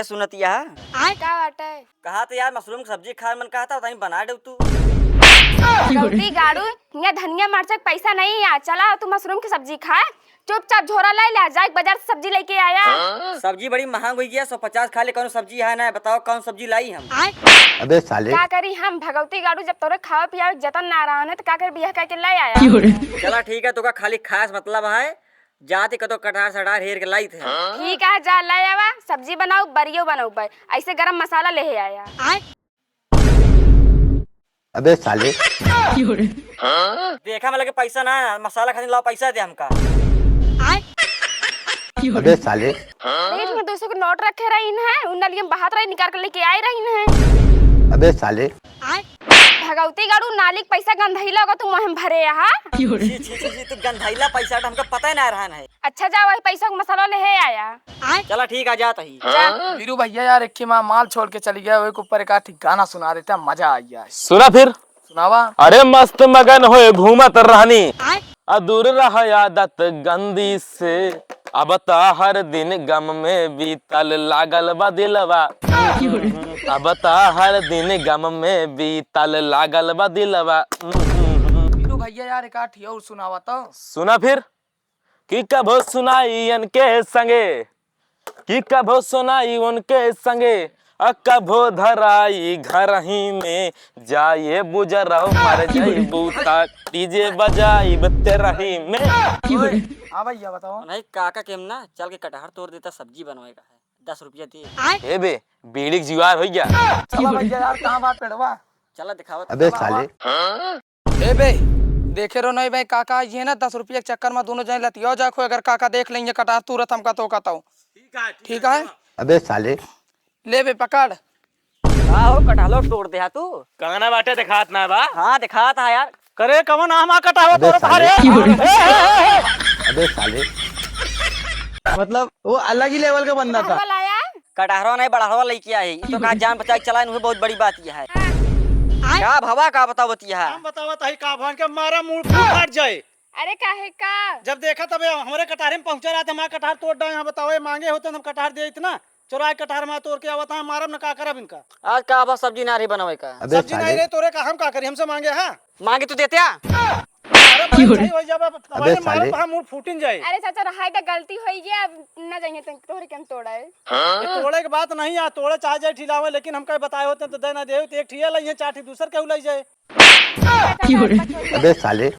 ये सुनतिया का बाटे कहा तो यार मशरूम की सब्जी खाए मन कहा था वहीं बना दे तू। गलती गाड़ू यहाँ धनिया मरचा के पैसा नहीं है। चला तू मशरूम की सब्जी खाए, चुपचाप झोरा ले ले जाए बाजार से सब्जी लेके आया। सब्जी बड़ी महंग हुई गया, 150 खा ले कौन सब्जी है ना, बताओ कौन सब्जी लाई हम। अबे साले का करी हम भगवती गाड़ू, जब तोरे खाओ पियाओ जतन ना रहा है तो का कर बियाह करके ले आया। चला ठीक है, तो का खाली खास मतलब है जाती कतो कटार सटार हेर के लाई थे। ठीक है जा ले आवा, सब्जी बनाओ बरियो बनाओ पर ऐसे गरम मसाला ले आया। अबे साले देखा मतलब पैसा ना मसाला खाने लाओ, पैसा दे हमका। अबे साले पेट में 200 के नोट रखे रही है, उन लिए बाहर रही निकाल कर लेके आई रही है। अबे साले भगवती गाड़ू नालिक पैसा गंधैला होगा तू मुँह में भरे यहाँ। छी छी छी छी, तू गंधाइला पैसा तो हमका पता ही ना रहन है। अच्छा जा वही पैसा का मसाला ले आया। चला ठीक है जाता ही। वीरू भैया यार एक माल छोड़ के चली गया, एक ऊपर एक आठ गाना सुना देता, मजा आ गया। सुना फिर सुनावा। अरे मस्त मगन होए घूमत रहनी, दूर रह आदत गंदी से, अब ता हर दिन गम में बीतल लागल बा दिलवा, अब ता हर दिन गम में बीतल लागल बा दिलवा। वीरू भैया यार एक आठ और सुनावा तो। सुना फिर कि कभो सुनाई उनके संगे, कि कभो सुनाई उनके संगे, कभो धराई घर ही में, जाए बुजराओ मर जाई बूता, डीजे बजाई बत्ते रही में। हाँ भैया बताओ। नहीं काका केम ना चल के कटहर तोड़ देता, सब्जी बनवाएगा है, 10 रुपया दे। ए बे बीड़ी के जुआर हो गया। चला भैया यार कहाँ बात पेड़वा। चला दिखावा। अबे साले ए बे देखे रो नहीं भाई काका ये ना 10 रुपया के चक्कर में दोनों जने लतियो जाखो, अगर काका देख लेंगे कटार तुरंत हमका तो कहता हूँ। ठीक है अबे साले ले बे पकड़। हो कटहलो तोड़ दे तू। कहना बाटे दिखात ना बा। हाँ दिखाता है यार। करे कवन आमा कटावा अबे तोर साले थारे। अबे साले मतलब वो अलग ही लेवल का बंदा था। लाया कटहरो नहीं बढ़ावा लेके आए, तो कहा जान बचा के चलाए बहुत बड़ी बात यह है। क्या भवा का बताओ बतिया हम बतावा ताही का भान के मारा मुंह फाट जाए। अरे काहे का जब देखा तब हमारे कटारे में पहुंचा रहा था, हमारा कटार तोड़ डाले। यहाँ बताओ मांगे होते हम कटार दे इतना चौराहे कटार में तोड़ के आवता है, मारब न का करब इनका। आज का बस सब्जी ना रही बनावे का। अबे सब्जी नहीं साले रहे तोरे का हम का करी, हमसे मांगे। हाँ मांगे तू देते अबे साले मुंह फूटिन जाए। अरे चाचा रहा तो गलती हो गया, अब न जाइए तोहरे के हम तोड़ा है। ये तोड़े के बात नहीं है, तोड़े चाहे जाए ठिलावे, लेकिन हम कहीं बताए होते तो दे ना दे, एक ठिया लइए 4 ठी दूसर के लई जाए। अबे साले